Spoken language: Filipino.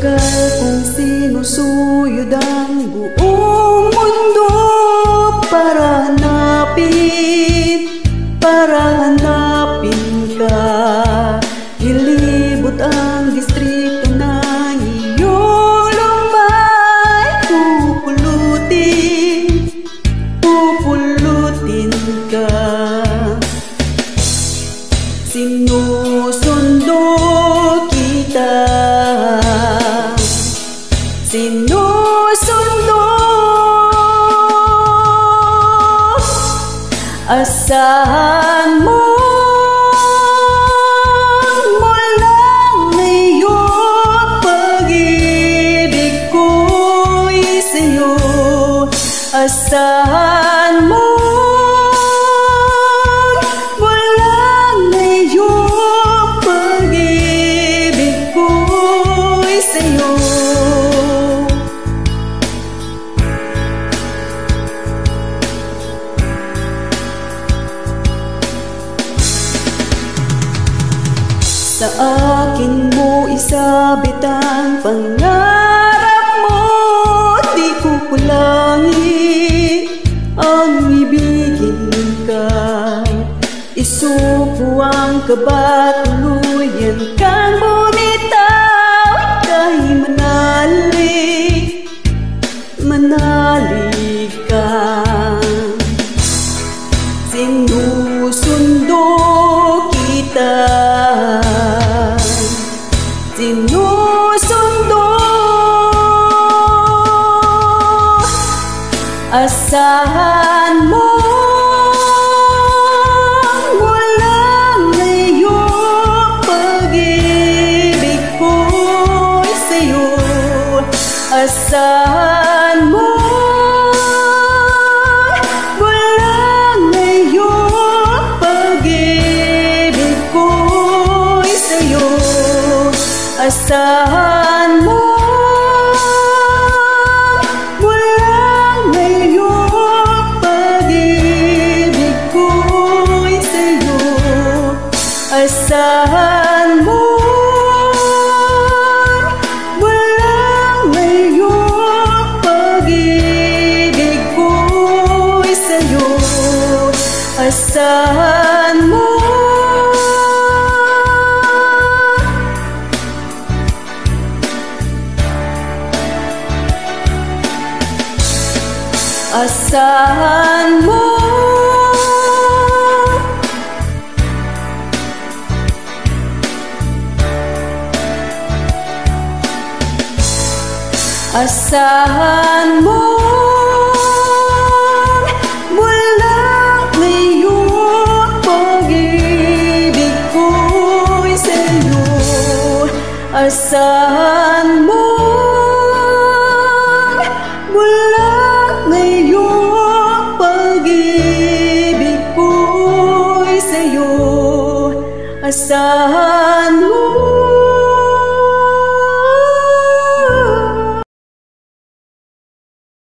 Matagal kong sinusuyod ang buong mundo para hanapin ka. Ilibot ang distrito ng iyong lumbay. Pupulutin ka. Sinusundo kita, sinusundo. Asahan mo lang ngayong pag-ibig ko'y sa'yo. Asahan mo lang ngayong pag-ibig ko'y sa'yo. Sa akin mo isabit ang pangarap mo, di ko kulangin ang ibigin ka. Isuko ang kaba, tuluyan kang bumitaw. Ika'y manalig ka. Sinusundo kita, sinusundo. Asahan mo lang ngayong pag-ibig ko'y sa'yo. Asahan mo lang ngayong pag-ibig ko'y sa'yo. Asahan mo lang ngayong pag-ibig ko'y sa'yo. Asahan mo lang ngayong pag-ibig ko'y sa'yo. Asahan mo. Asahan mo. Asahan mo lang ngayong pag-ibig ko'y sa'yo. Asahan mo lang ngayong pag-ibig ko'y sa'yo. Asahan